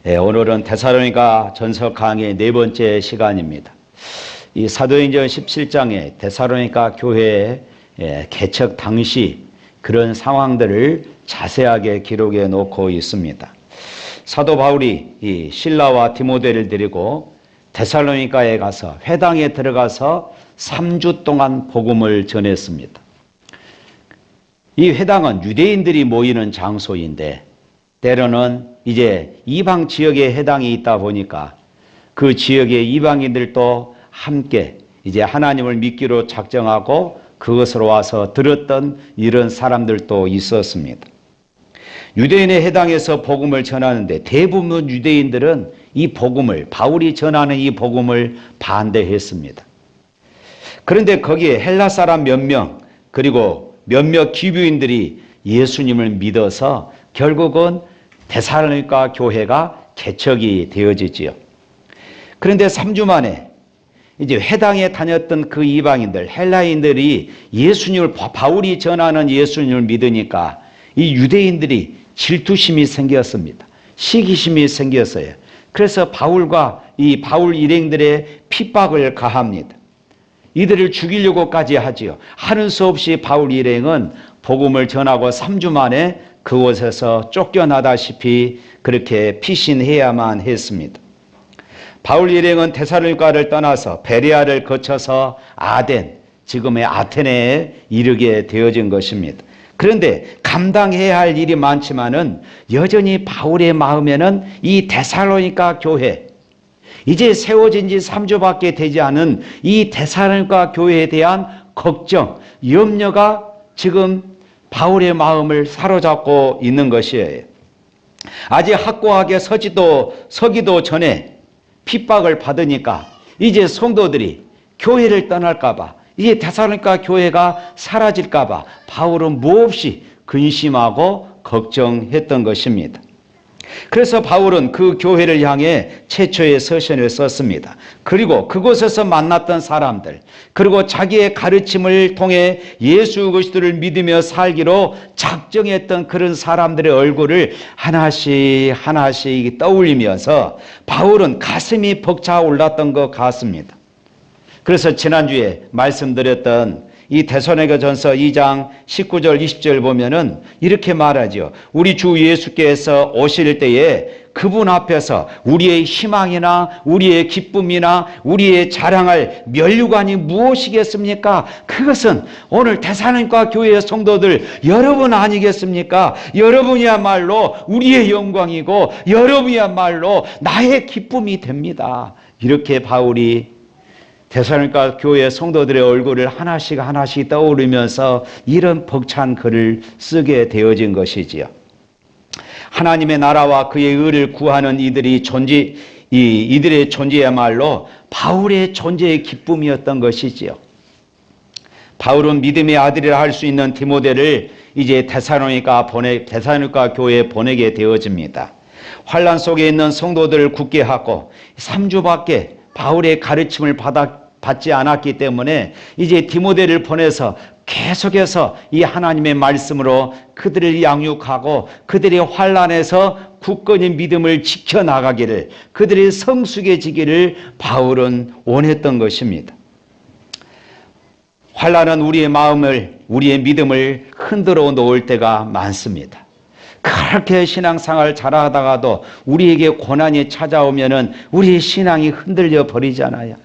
오늘은 데살로니가 전서 강의 네 번째 시간입니다. 이 사도행전 17장에 데살로니가 교회의 개척 당시 그런 상황들을 자세하게 기록해 놓고 있습니다. 사도 바울이 이 실라와 디모데를 데리고 데살로니가에 가서 회당에 들어가서 3주 동안 복음을 전했습니다. 이 회당은 유대인들이 모이는 장소인데 때로는 이제 이방 지역에 해당이 있다 보니까 그 지역의 이방인들도 함께 이제 하나님을 믿기로 작정하고 그것으로 와서 들었던 이런 사람들도 있었습니다. 유대인의 해당에서 복음을 전하는데 대부분 유대인들은 이 복음을, 바울이 전하는 이 복음을 반대했습니다. 그런데 거기에 헬라 사람 몇 명, 그리고 몇몇 기브인들이 예수님을 믿어서 결국은 데살로니가 교회가 개척이 되어지지요. 그런데 3주 만에 이제 회당에 다녔던 그 이방인들, 헬라인들이 예수님을, 바울이 전하는 예수님을 믿으니까 이 유대인들이 질투심이 생겼습니다. 시기심이 생겼어요. 그래서 바울과 이 바울 일행들의 핍박을 가합니다. 이들을 죽이려고까지 하지요. 하는 수 없이 바울 일행은 복음을 전하고 3주 만에 그곳에서 쫓겨나다시피 그렇게 피신해야만 했습니다. 바울 일행은 데살로니가를 떠나서 베레아를 거쳐서 아덴, 지금의 아테네에 이르게 되어진 것입니다. 그런데 감당해야 할 일이 많지만은 여전히 바울의 마음에는 이 데살로니가 교회, 이제 세워진 지 3주밖에 되지 않은 이 데살로니가 교회에 대한 걱정, 염려가 지금 바울의 마음을 사로잡고 있는 것이에요. 아직 확고하게 서기도 전에 핍박을 받으니까 이제 성도들이 교회를 떠날까 봐, 이제 데살로니가 교회가 사라질까 봐 바울은 몹시 근심하고 걱정했던 것입니다. 그래서 바울은 그 교회를 향해 최초의 서신을 썼습니다. 그리고 그곳에서 만났던 사람들, 그리고 자기의 가르침을 통해 예수 그리스도를 믿으며 살기로 작정했던 그런 사람들의 얼굴을 하나씩 하나씩 떠올리면서 바울은 가슴이 벅차올랐던 것 같습니다. 그래서 지난주에 말씀드렸던 이 데살로니가전서 2장 19절 20절 보면은 이렇게 말하죠. 우리 주 예수께서 오실 때에 그분 앞에서 우리의 희망이나 우리의 기쁨이나 우리의 자랑할 면류관이 무엇이겠습니까? 그것은 오늘 데살로니가 교회의 성도들 여러분 아니겠습니까? 여러분이야말로 우리의 영광이고 여러분이야말로 나의 기쁨이 됩니다. 이렇게 바울이 데살로니가 교회 성도들의 얼굴을 하나씩 하나씩 떠오르면서 이런 벅찬 글을 쓰게 되어진 것이지요. 하나님의 나라와 그의 의를 구하는 이들의 존재야말로 바울의 존재의 기쁨이었던 것이지요. 바울은 믿음의 아들이라 할 수 있는 디모데를 이제 데살로니가 교회에 보내게 되어집니다. 환난 속에 있는 성도들을 굳게 하고 3주밖에 바울의 가르침을 받지 않았기 때문에 이제 디모데를 보내서 계속해서 이 하나님의 말씀으로 그들을 양육하고 그들의 환난에서 굳건히 믿음을 지켜나가기를, 그들이 성숙해지기를 바울은 원했던 것입니다. 환난은 우리의 마음을, 우리의 믿음을 흔들어 놓을 때가 많습니다. 그렇게 신앙생활 잘하다가도 우리에게 고난이 찾아오면은 우리의 신앙이 흔들려 버리잖아요.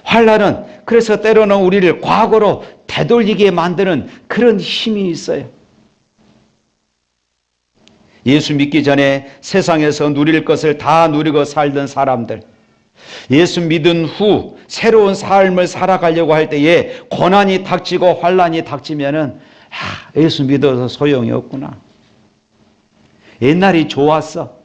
환난은 그래서 때로는 우리를 과거로 되돌리게 만드는 그런 힘이 있어요. 예수 믿기 전에 세상에서 누릴 것을 다 누리고 살던 사람들, 예수 믿은 후 새로운 삶을 살아가려고 할 때에 고난이 닥치고 환난이 닥치면은 예수 믿어서 소용이 없구나. 옛날이 좋았어.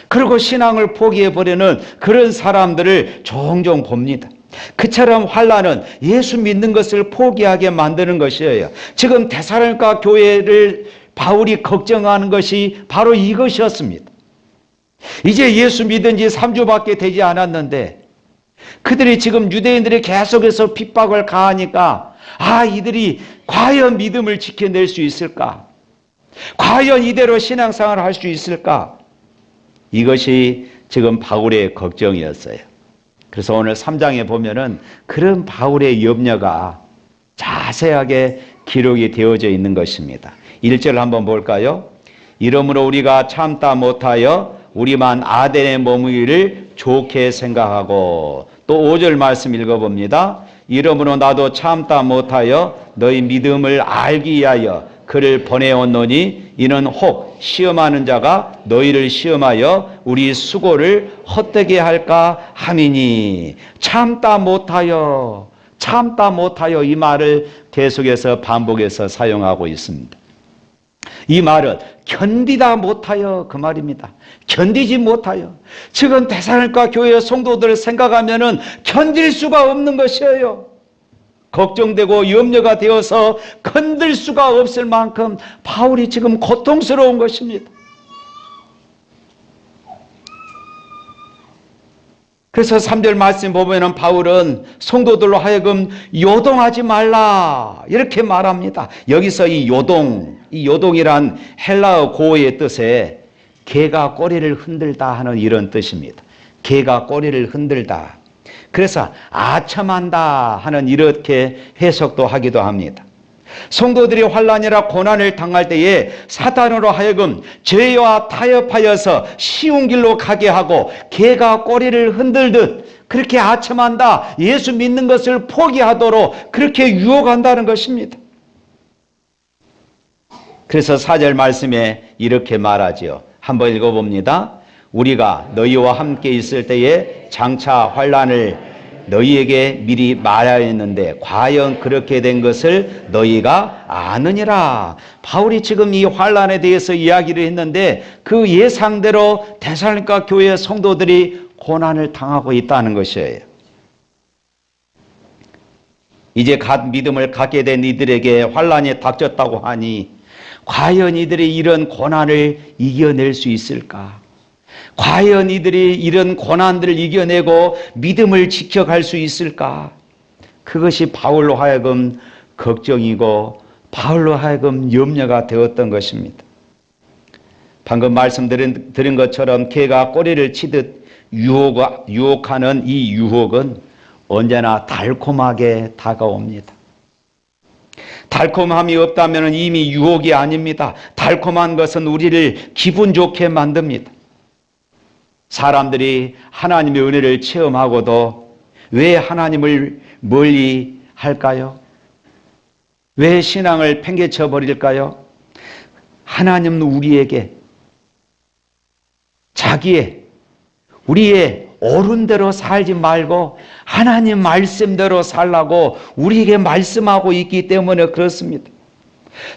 그리고 신앙을 포기해버리는 그런 사람들을 종종 봅니다. 그처럼 환난은 예수 믿는 것을 포기하게 만드는 것이에요. 지금 데살로니가 교회를 바울이 걱정하는 것이 바로 이것이었습니다. 이제 예수 믿은 지 3주밖에 되지 않았는데 그들이 지금 유대인들이 계속해서 핍박을 가하니까 이들이 과연 믿음을 지켜낼 수 있을까? 과연 이대로 신앙생활을 할 수 있을까? 이것이 지금 바울의 걱정이었어요. 그래서 오늘 3장에 보면은 그런 바울의 염려가 자세하게 기록이 되어져 있는 것입니다. 1절 한번 볼까요? 이러므로 우리가 참다 못하여 우리만 아덴에 머무기를 좋게 생각하고, 또 5절 말씀 읽어봅니다. 이러므로 나도 참다 못하여 너희 믿음을 알기 위하여 그를 보내었노니 이는 혹 시험하는 자가 너희를 시험하여 우리 수고를 헛되게 할까 함이니. 참다 못하여 이 말을 계속해서 반복해서 사용하고 있습니다. 이 말은 견디다 못하여 그 말입니다. 견디지 못하여. 지금 데살로니가 교회 성도들을 생각하면은 견딜 수가 없는 것이에요. 걱정되고 염려가 되어서 건들 수가 없을 만큼 바울이 지금 고통스러운 것입니다. 그래서 3절 말씀 보면은 바울은 성도들로 하여금 요동하지 말라 이렇게 말합니다. 여기서 이 요동이란 헬라어 고어의 뜻에 개가 꼬리를 흔들다 하는 이런 뜻입니다. 개가 꼬리를 흔들다. 그래서 아첨한다 하는 이렇게 해석도 하기도 합니다. 성도들이 환난이라 고난을 당할 때에 사탄으로 하여금 죄와 타협하여서 쉬운 길로 가게 하고 개가 꼬리를 흔들듯 그렇게 아첨한다, 예수 믿는 것을 포기하도록 그렇게 유혹한다는 것입니다. 그래서 4절 말씀에 이렇게 말하지요. 한번 읽어봅니다. 우리가 너희와 함께 있을 때에 장차 환난을 너희에게 미리 말하였는데 과연 그렇게 된 것을 너희가 아느니라. 바울이 지금 이 환난에 대해서 이야기를 했는데 그 예상대로 데살로니가 교회 성도들이 고난을 당하고 있다는 것이에요. 이제 갓 믿음을 갖게 된 이들에게 환난이 닥쳤다고 하니 과연 이들이 이런 고난을 이겨낼 수 있을까? 과연 이들이 이런 고난들을 이겨내고 믿음을 지켜갈 수 있을까? 그것이 바울로 하여금 걱정이고 바울로 하여금 염려가 되었던 것입니다. 방금 말씀드린 것처럼 개가 꼬리를 치듯 유혹하는 이 유혹은 언제나 달콤하게 다가옵니다. 달콤함이 없다면 이미 유혹이 아닙니다. 달콤한 것은 우리를 기분 좋게 만듭니다. 사람들이 하나님의 은혜를 체험하고도 왜 하나님을 멀리 할까요? 왜 신앙을 팽개쳐 버릴까요? 하나님은 우리에게 우리의 옳은 대로 살지 말고 하나님 말씀대로 살라고 우리에게 말씀하고 있기 때문에 그렇습니다.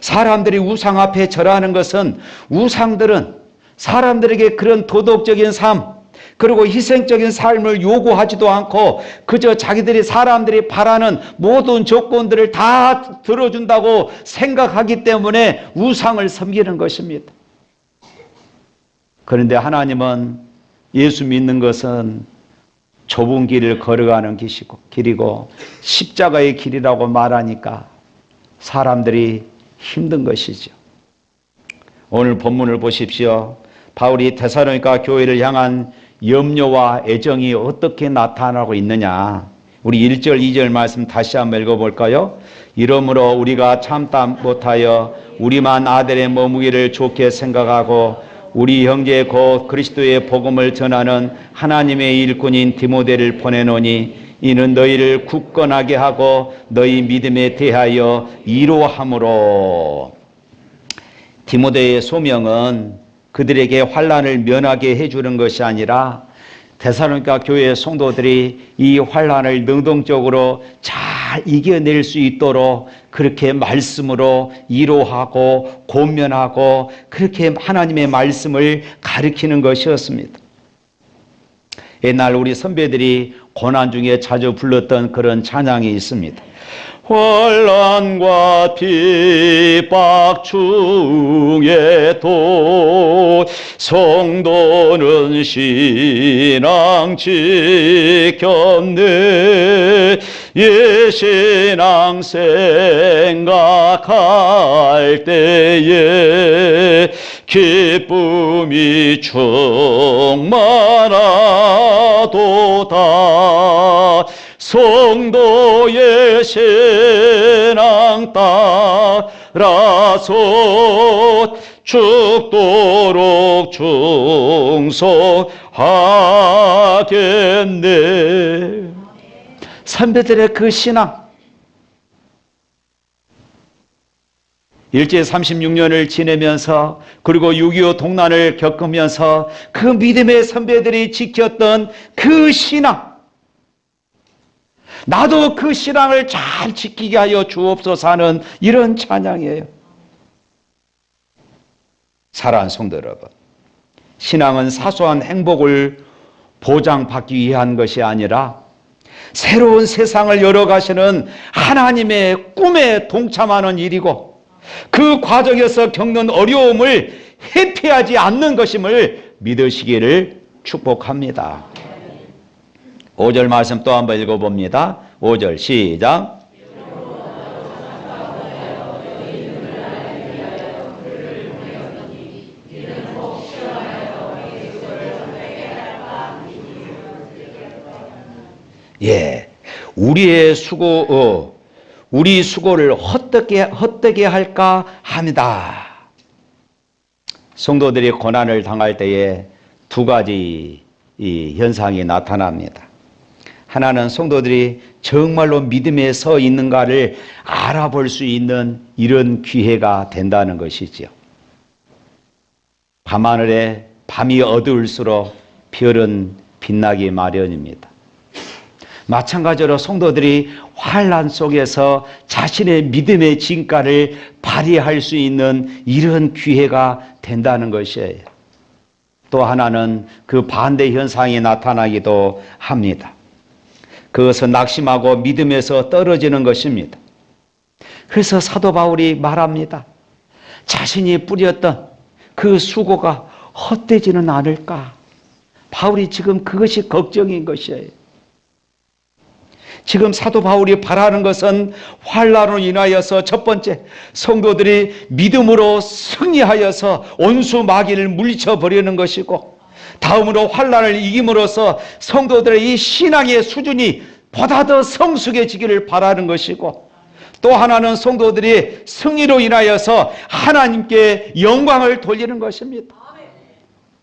사람들이 우상 앞에 절하는 것은 우상들은 사람들에게 그런 도덕적인 삶 그리고 희생적인 삶을 요구하지도 않고 그저 사람들이 바라는 모든 조건들을 다 들어준다고 생각하기 때문에 우상을 섬기는 것입니다. 그런데 하나님은 예수 믿는 것은 좁은 길을 걸어가는 길이고 십자가의 길이라고 말하니까 사람들이 힘든 것이죠. 오늘 본문을 보십시오. 바울이 데살로니가 교회를 향한 염려와 애정이 어떻게 나타나고 있느냐. 우리 1절, 2절 말씀 다시 한번 읽어볼까요? 이러므로 우리가 참다 못하여 우리만 아델에 머무기를 좋게 생각하고 우리 형제 곧 그리스도의 복음을 전하는 하나님의 일꾼인 디모데를 보내노니 이는 너희를 굳건하게 하고 너희 믿음에 대하여 이로함으로. 디모데의 소명은 그들에게 환난을 면하게 해주는 것이 아니라 데살로니가 교회의 성도들이 이 환난을 능동적으로 잘 이겨낼 수 있도록 그렇게 말씀으로 위로하고 권면하고 그렇게 하나님의 말씀을 가르치는 것이었습니다. 옛날 우리 선배들이 고난 중에 자주 불렀던 그런 찬양이 있습니다. 환난과 핍박 중에도 성도는 신앙 지켰네. 예신앙 생각할 때에 기쁨이 충만하도다. 성도의 신앙 따라서 죽도록 충성하겠네. 선배들의 그 신앙, 일제 36년을 지내면서 그리고 6.25 동란을 겪으면서 그 믿음의 선배들이 지켰던 그 신앙, 나도 그 신앙을 잘 지키게 하여 주옵소서 하는 이런 찬양이에요. 사랑하는 성도 여러분, 신앙은 사소한 행복을 보장받기 위한 것이 아니라 새로운 세상을 열어가시는 하나님의 꿈에 동참하는 일이고, 그 과정에서 겪는 어려움을 회피하지 않는 것임을 믿으시기를 축복합니다. 5절 말씀 또 한번 읽어봅니다. 5절 시작. 예, 우리의 수고, 우리 수고를 헛되게 할까 합니다. 성도들이 고난을 당할 때에 두 가지 이 현상이 나타납니다. 하나는 성도들이 정말로 믿음에 서 있는가를 알아볼 수 있는 이런 기회가 된다는 것이죠. 밤하늘에 밤이 어두울수록 별은 빛나기 마련입니다. 마찬가지로 성도들이 환난 속에서 자신의 믿음의 진가를 발휘할 수 있는 이런 기회가 된다는 것이에요. 또 하나는 그 반대 현상이 나타나기도 합니다. 그것은 낙심하고 믿음에서 떨어지는 것입니다. 그래서 사도 바울이 말합니다. 자신이 뿌렸던 그 수고가 헛되지는 않을까. 바울이 지금 그것이 걱정인 것이에요. 지금 사도 바울이 바라는 것은 환난으로 인하여서 첫 번째, 성도들이 믿음으로 승리하여서 온수 마귀를 물리쳐버리는 것이고, 다음으로 환난을 이김으로써 성도들의 이 신앙의 수준이 보다 더 성숙해지기를 바라는 것이고, 또 하나는 성도들이 승리로 인하여서 하나님께 영광을 돌리는 것입니다.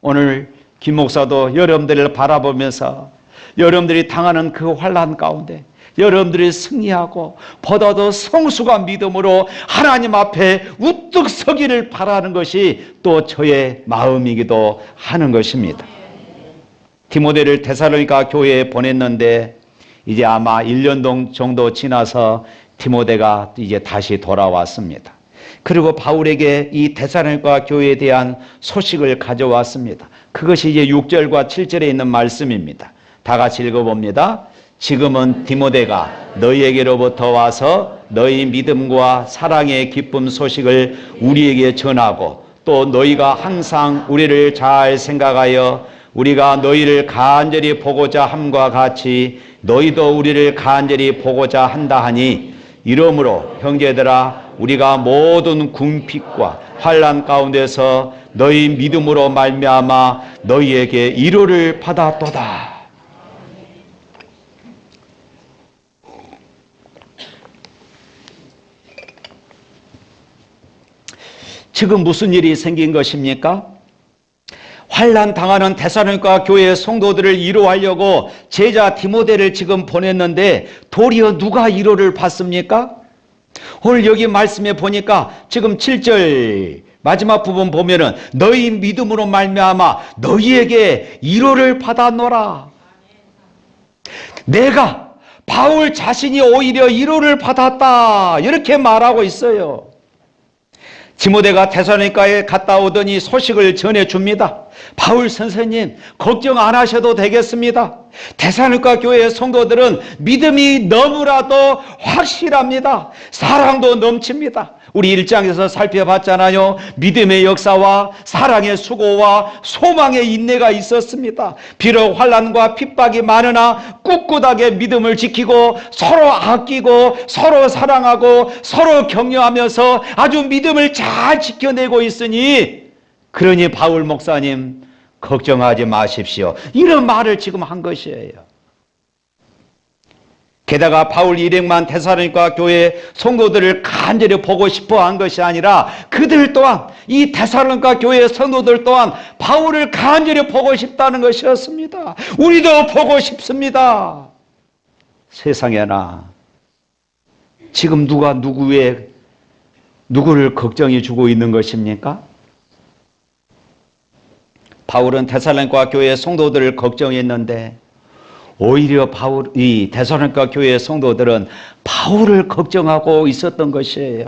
오늘 김 목사도 여러분들을 바라보면서 여러분들이 당하는 그 환난 가운데 여러분들이 승리하고 보다 더 성숙한 믿음으로 하나님 앞에 우뚝 서기를 바라는 것이 또 저의 마음이기도 하는 것입니다. 디모데를 데살로니가 교회에 보냈는데 이제 아마 1년 정도 지나서 디모데가 이제 다시 돌아왔습니다. 그리고 바울에게 이 데살로니가 교회에 대한 소식을 가져왔습니다. 그것이 이제 6절과 7절에 있는 말씀입니다. 다 같이 읽어봅니다. 지금은 디모데가 너희에게로부터 와서 너희 믿음과 사랑의 기쁨 소식을 우리에게 전하고, 또 너희가 항상 우리를 잘 생각하여 우리가 너희를 간절히 보고자 함과 같이 너희도 우리를 간절히 보고자 한다 하니, 이러므로 형제들아 우리가 모든 궁핍과 환난 가운데서 너희 믿음으로 말미암아 너희에게 위로를 받았도다. 지금 무슨 일이 생긴 것입니까? 환난 당하는 데살로니가 교회의 성도들을 위로하려고 제자 디모데를 지금 보냈는데 도리어 누가 위로를 받습니까? 오늘 여기 말씀에 보니까 지금 7절 마지막 부분 보면은 너희 믿음으로 말미암아 너희에게 위로를 받았노라. 내가 바울 자신이 오히려 위로를 받았다, 이렇게 말하고 있어요. 디모데가 데살로니가에 갔다 오더니 소식을 전해줍니다. 바울 선생님, 걱정 안 하셔도 되겠습니다. 데살로니가 교회의 성도들은 믿음이 너무나도 확실합니다. 사랑도 넘칩니다. 우리 1장에서 살펴봤잖아요. 믿음의 역사와 사랑의 수고와 소망의 인내가 있었습니다. 비록 환난과 핍박이 많으나 꿋꿋하게 믿음을 지키고 서로 아끼고 서로 사랑하고 서로 격려하면서 아주 믿음을 잘 지켜내고 있으니, 그러니 바울 목사님 걱정하지 마십시오, 이런 말을 지금 한 것이에요. 게다가 바울 일행만 데살로니가 교회 성도들을 간절히 보고 싶어 한 것이 아니라 그들 또한, 이 데살로니가 교회 성도들 또한 바울을 간절히 보고 싶다는 것이었습니다. 우리도 보고 싶습니다. 세상에나 지금 누가 누구를 걱정해 주고 있는 것입니까? 바울은 데살로니가 교회 성도들을 걱정했는데 오히려 이 데살로니가 교회 성도들은 바울을 걱정하고 있었던 것이에요.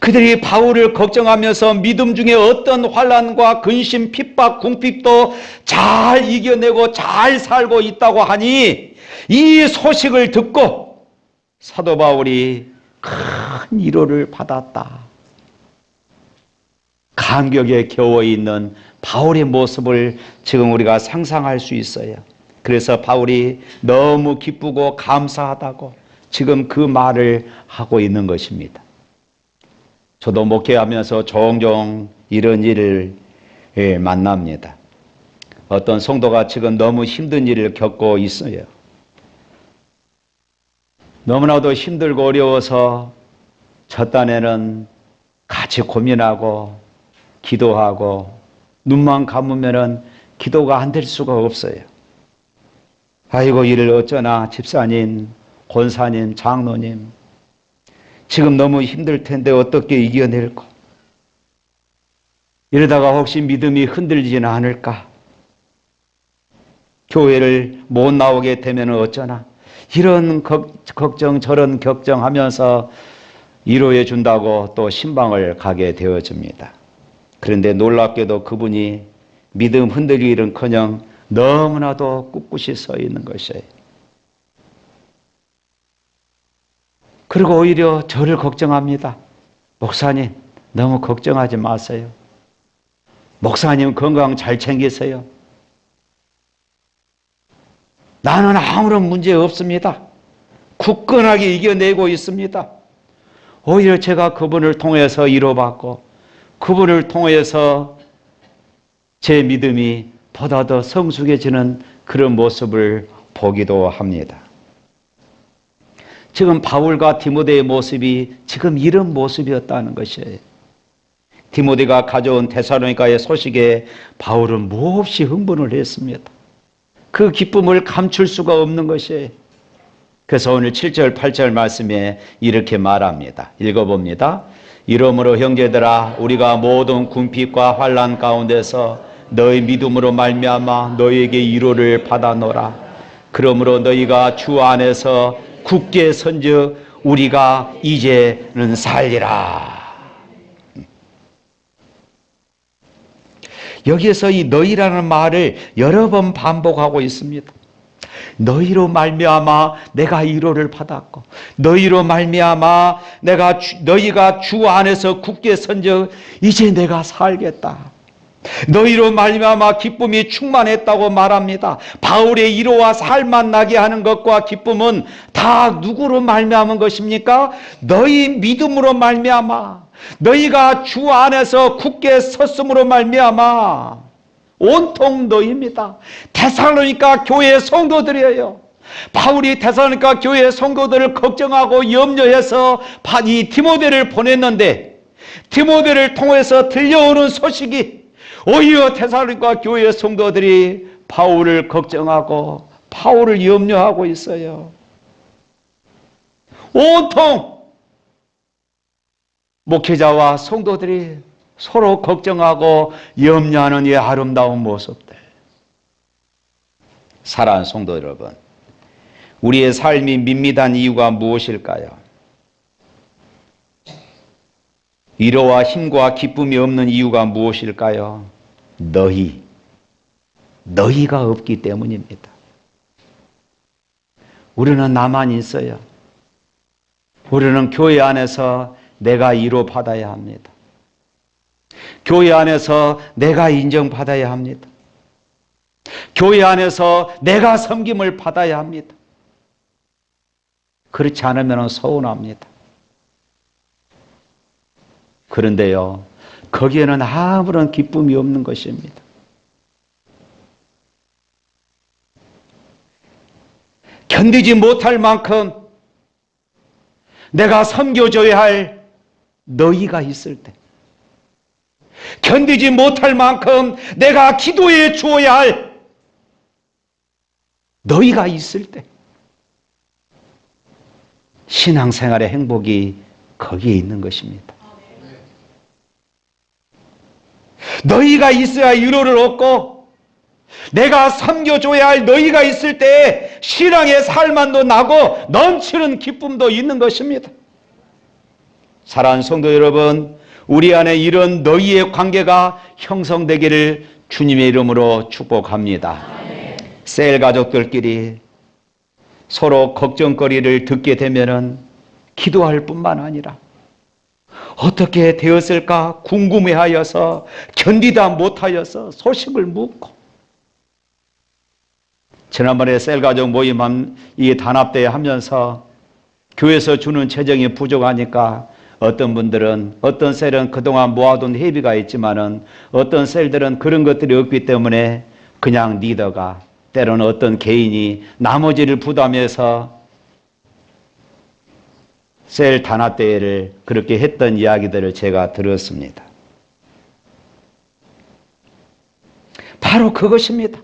그들이 바울을 걱정하면서 믿음 중에 어떤 환난과 근심, 핍박, 궁핍도 잘 이겨내고 잘 살고 있다고 하니, 이 소식을 듣고 사도 바울이 큰 위로를 받았다. 감격에 겨워 있는 바울의 모습을 지금 우리가 상상할 수 있어요. 그래서 바울이 너무 기쁘고 감사하다고 지금 그 말을 하고 있는 것입니다. 저도 목회하면서 종종 이런 일을 만납니다. 어떤 성도가 지금 너무 힘든 일을 겪고 있어요. 너무나도 힘들고 어려워서 첫 단에는 같이 고민하고 기도하고 눈만 감으면은 기도가 안 될 수가 없어요. 아이고, 이를 어쩌나, 집사님, 권사님, 장로님, 지금 너무 힘들 텐데 어떻게 이겨낼까? 이러다가 혹시 믿음이 흔들리지는 않을까? 교회를 못 나오게 되면 어쩌나? 이런 걱정 저런 걱정하면서 위로해 준다고 또 신방을 가게 되어집니다. 그런데 놀랍게도 그분이 믿음 흔들리기는커녕 너무나도 꿋꿋이 서 있는 것이에요. 그리고 오히려 저를 걱정합니다. 목사님, 너무 걱정하지 마세요. 목사님 건강 잘 챙기세요. 나는 아무런 문제 없습니다. 굳건하게 이겨내고 있습니다. 오히려 제가 그분을 통해서 위로받고 그분을 통해서 제 믿음이 보다 더 성숙해지는 그런 모습을 보기도 합니다. 지금 바울과 디모데의 모습이 지금 이런 모습이었다는 것이에요. 디모데가 가져온 데살로니가의 소식에 바울은 몹시 흥분을 했습니다. 그 기쁨을 감출 수가 없는 것이에요. 그래서 오늘 7절, 8절 말씀에 이렇게 말합니다. 읽어봅니다. 이러므로 형제들아, 우리가 모든 궁핍과 환난 가운데서 너희 믿음으로 말미암아 너희에게 위로를 받아노라. 그러므로 너희가 주 안에서 굳게 선즉 우리가 이제는 살리라. 여기에서 이 너희라는 말을 여러 번 반복하고 있습니다. 너희로 말미암아 내가 위로를 받았고, 너희로 말미암아 너희가 주 안에서 굳게 선적 이제 내가 살겠다. 너희로 말미암아 기쁨이 충만했다고 말합니다. 바울의 위로와 살만 나게 하는 것과 기쁨은 다 누구로 말미암은 것입니까? 너희 믿음으로 말미암아, 너희가 주 안에서 굳게 섰음으로 말미암아 온통 너희입니다. 데살로니가 교회 성도들이에요. 바울이 데살로니가 교회 성도들을 걱정하고 염려해서 이 디모데를 보냈는데, 디모데를 통해서 들려오는 소식이 오히려 데살로니가 교회 성도들이 바울을 걱정하고 바울을 염려하고 있어요. 온통 목회자와 성도들이 서로 걱정하고 염려하는 이 아름다운 모습들. 사랑하는 성도 여러분, 우리의 삶이 밋밋한 이유가 무엇일까요? 위로와 힘과 기쁨이 없는 이유가 무엇일까요? 너희가 없기 때문입니다. 우리는 나만 있어요. 우리는 교회 안에서 내가 위로받아야 합니다. 교회 안에서 내가 인정받아야 합니다. 교회 안에서 내가 섬김을 받아야 합니다. 그렇지 않으면 서운합니다. 그런데요, 거기에는 아무런 기쁨이 없는 것입니다. 견디지 못할 만큼 내가 섬겨줘야 할 너희가 있을 때, 견디지 못할 만큼 내가 기도해 주어야 할 너희가 있을 때, 신앙생활의 행복이 거기에 있는 것입니다. 너희가 있어야 위로를 얻고 내가 섬겨줘야 할 너희가 있을 때 신앙의 살만도 나고 넘치는 기쁨도 있는 것입니다. 사랑하는 성도 여러분, 우리 안에 이런 너희의 관계가 형성되기를 주님의 이름으로 축복합니다. 셀 가족들끼리 서로 걱정거리를 듣게 되면은 기도할 뿐만 아니라 어떻게 되었을까 궁금해하여서 견디다 못하여서 소식을 묻고, 지난번에 셀가족 모임 이 단합대회 하면서 교회에서 주는 재정이 부족하니까 어떤 분들은, 어떤 셀은 그동안 모아둔 회비가 있지만은 어떤 셀들은 그런 것들이 없기 때문에 그냥 리더가, 때로는 어떤 개인이 나머지를 부담해서 셀 단합대회를 그렇게 했던 이야기들을 제가 들었습니다. 바로 그것입니다.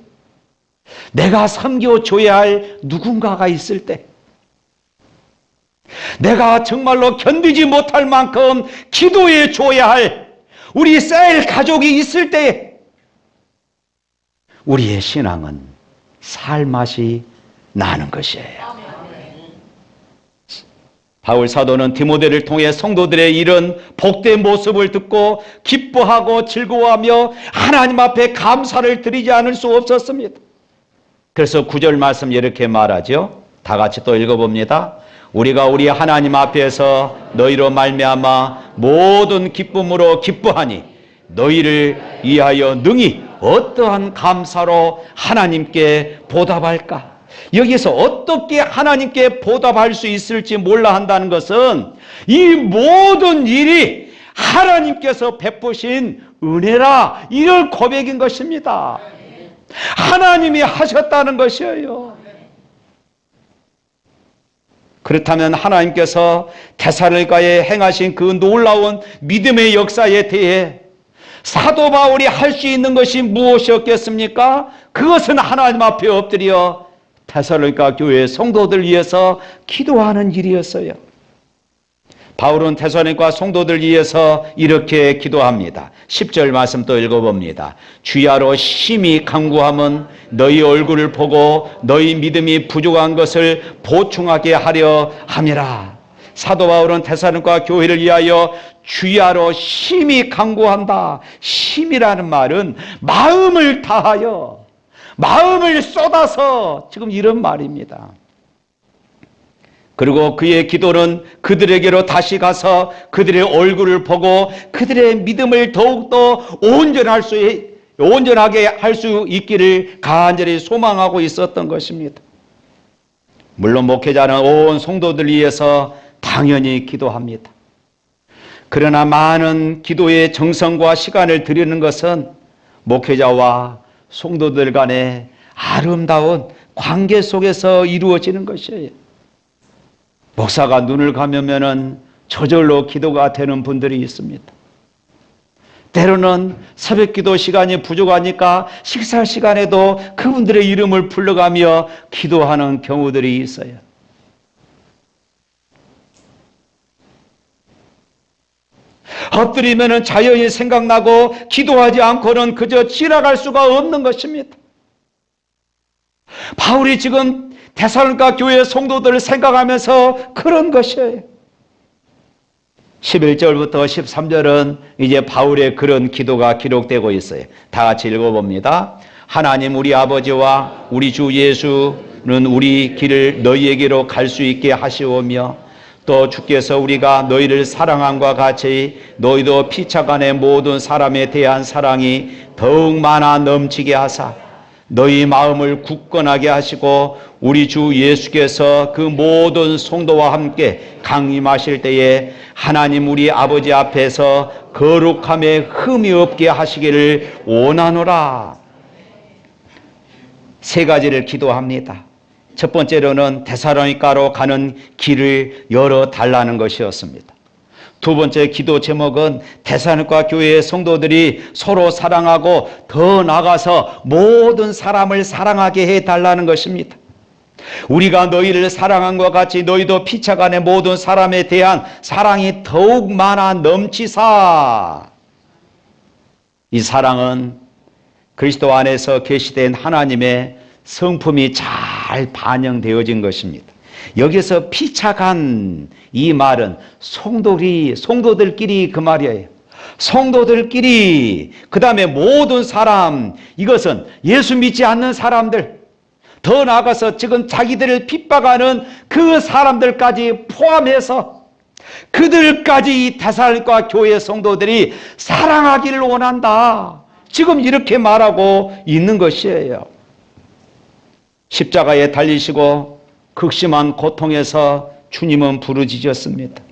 내가 섬겨줘야 할 누군가가 있을 때, 내가 정말로 견디지 못할 만큼 기도해 줘야 할 우리 셀 가족이 있을 때, 우리의 신앙은 살맛이 나는 것이에요. 바울 사도는 디모데를 통해 성도들의 이런 복된 모습을 듣고 기뻐하고 즐거워하며 하나님 앞에 감사를 드리지 않을 수 없었습니다. 그래서 9절 말씀 이렇게 말하죠. 다 같이 또 읽어봅니다. 우리가 우리 하나님 앞에서 너희로 말미암아 모든 기쁨으로 기뻐하니 너희를 위하여 능히 어떠한 감사로 하나님께 보답할까? 여기서 어떻게 하나님께 보답할 수 있을지 몰라 한다는 것은 이 모든 일이 하나님께서 베푸신 은혜라, 이런 고백인 것입니다. 하나님이 하셨다는 것이에요. 그렇다면 하나님께서 데살로니가에 행하신 그 놀라운 믿음의 역사에 대해 사도 바울이 할 수 있는 것이 무엇이었겠습니까? 그것은 하나님 앞에 엎드려 데살로니가 교회 성도들 위해서 기도하는 일이었어요. 바울은 데살로니가 성도들 위해서 이렇게 기도합니다. 10절 말씀 또 읽어봅니다. 주야로 심히 간구함은 너희 얼굴을 보고 너희 믿음이 부족한 것을 보충하게 하려 함이라. 사도 바울은 데살로니가 교회를 위하여 주야로 심히 간구한다. 심이라는 말은 마음을 다하여, 마음을 쏟아서, 지금 이런 말입니다. 그리고 그의 기도는 그들에게로 다시 가서 그들의 얼굴을 보고 그들의 믿음을 더욱더 온전하게 할 수 있기를 간절히 소망하고 있었던 것입니다. 물론 목회자는 온 성도들 위해서 당연히 기도합니다. 그러나 많은 기도의 정성과 시간을 들이는 것은 목회자와 성도들 간의 아름다운 관계 속에서 이루어지는 것이에요. 목사가 눈을 감으면 저절로 기도가 되는 분들이 있습니다. 때로는 새벽 기도 시간이 부족하니까 식사 시간에도 그분들의 이름을 불러가며 기도하는 경우들이 있어요. 엎드리면 자연히 생각나고 기도하지 않고는 그저 지나갈 수가 없는 것입니다. 바울이 지금 데살로니가 교회 성도들을 생각하면서 그런 것이에요. 11절부터 13절은 이제 바울의 그런 기도가 기록되고 있어요. 다 같이 읽어봅니다. 하나님 우리 아버지와 우리 주 예수는 우리 길을 너희에게로 갈 수 있게 하시오며 또 주께서 우리가 너희를 사랑함과 같이 너희도 피차간의 모든 사람에 대한 사랑이 더욱 많아 넘치게 하사 너희 마음을 굳건하게 하시고 우리 주 예수께서 그 모든 성도와 함께 강림하실 때에 하나님 우리 아버지 앞에서 거룩함에 흠이 없게 하시기를 원하노라. 세 가지를 기도합니다. 첫 번째로는 데살로니가로 가는 길을 열어달라는 것이었습니다. 두 번째 기도 제목은 데살로니가 교회의 성도들이 서로 사랑하고 더 나아가서 모든 사람을 사랑하게 해달라는 것입니다. 우리가 너희를 사랑함과 같이 너희도 피차간의 모든 사람에 대한 사랑이 더욱 많아 넘치사. 이 사랑은 그리스도 안에서 계시된 하나님의 성품이 잘 반영되어진 것입니다. 여기서 피차간 이 말은 성도들끼리 그 말이에요. 성도들끼리, 그 다음에 모든 사람, 이것은 예수 믿지 않는 사람들, 더 나아가서 지금 자기들을 핍박하는 그 사람들까지 포함해서 그들까지 이 데살로니가 교회 성도들이 사랑하기를 원한다. 지금 이렇게 말하고 있는 것이에요. 십자가에 달리시고 극심한 고통에서 주님은 부르짖었습니다.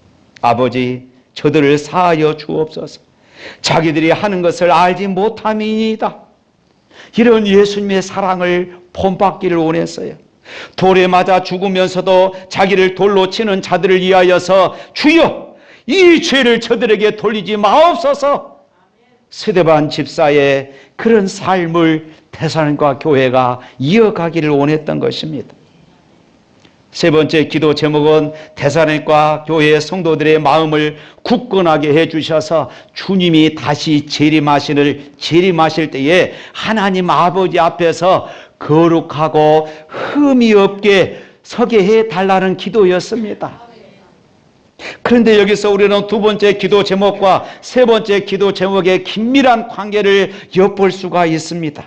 아버지, 저들을 사하여 주옵소서. 자기들이 하는 것을 알지 못함이니이다. 이런 예수님의 사랑을 본받기를 원했어요. 돌에 맞아 죽으면서도 자기를 돌로 치는 자들을 위하여서 주여, 이 죄를 저들에게 돌리지 마옵소서. 스데반 집사의 그런 삶을 데살로니가 교회가 이어가기를 원했던 것입니다. 세 번째 기도 제목은 데살로니가 교회의 성도들의 마음을 굳건하게 해주셔서 주님이 다시 재림하실 때에 하나님 아버지 앞에서 거룩하고 흠이 없게 서게 해달라는 기도였습니다. 그런데 여기서 우리는 두 번째 기도 제목과 세 번째 기도 제목의 긴밀한 관계를 엿볼 수가 있습니다.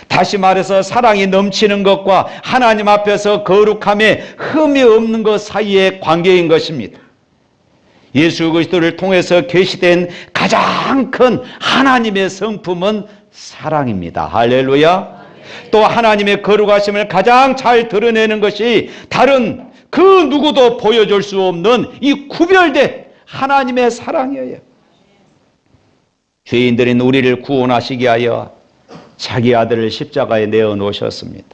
다시 말해서 사랑이 넘치는 것과 하나님 앞에서 거룩함에 흠이 없는 것 사이의 관계인 것입니다. 예수 그리스도를 통해서 계시된 가장 큰 하나님의 성품은 사랑입니다. 할렐루야. 또 하나님의 거룩하심을 가장 잘 드러내는 것이 다른 그 누구도 보여줄 수 없는 이 구별된 하나님의 사랑이에요. 죄인들인 우리를 구원하시기 위하여 자기 아들을 십자가에 내어놓으셨습니다.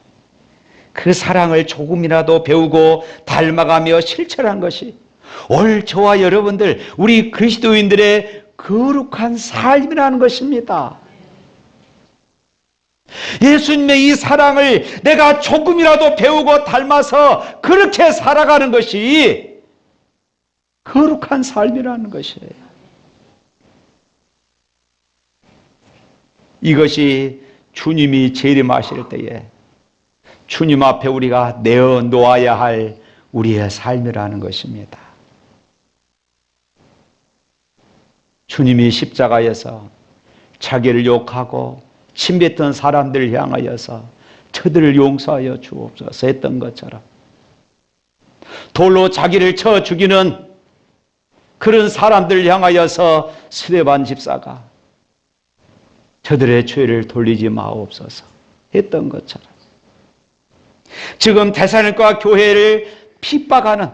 그 사랑을 조금이라도 배우고 닮아가며 실천한 것이 오늘 저와 여러분들, 우리 그리스도인들의 거룩한 삶이라는 것입니다. 예수님의 이 사랑을 내가 조금이라도 배우고 닮아서 그렇게 살아가는 것이 거룩한 삶이라는 것이에요. 이것이 주님이 재림하실 때에 주님 앞에 우리가 내어놓아야 할 우리의 삶이라는 것입니다. 주님이 십자가에서 자기를 욕하고 침뱉던 사람들을 향하여서 저들을 용서하여 주옵소서 했던 것처럼 돌로 자기를 쳐 죽이는 그런 사람들을 향하여서 스데반 집사가 저들의 죄를 돌리지 마옵소서 했던 것처럼 지금 데살로니가 교회를 핍박하는,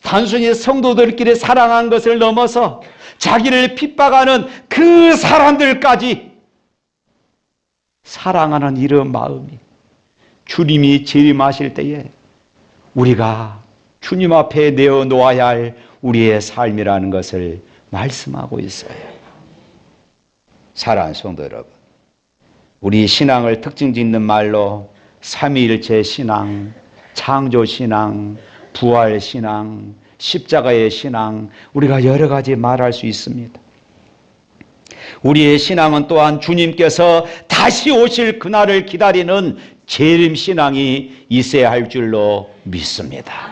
단순히 성도들끼리 사랑한 것을 넘어서 자기를 핍박하는 그 사람들까지 사랑하는 이런 마음이 주님이 재림하실 때에 우리가 주님 앞에 내어놓아야 할 우리의 삶이라는 것을 말씀하고 있어요. 사랑하는 성도 여러분, 우리 신앙을 특징 짓는 말로 삼위일체 신앙, 창조 신앙, 부활 신앙, 십자가의 신앙, 우리가 여러 가지 말할 수 있습니다. 우리의 신앙은 또한 주님께서 다시 오실 그날을 기다리는 재림 신앙이 있어야 할 줄로 믿습니다.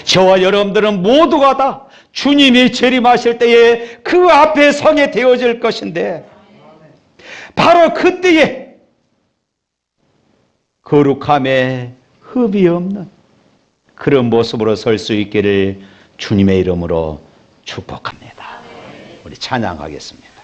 저와 여러분들은 모두가 다 주님이 재림하실 때에 그 앞에 서게 되어질 것인데 바로 그때에 거룩함에 흠이 없는 그런 모습으로 설 수 있기를 주님의 이름으로 축복합니다. 우리 찬양하겠습니다.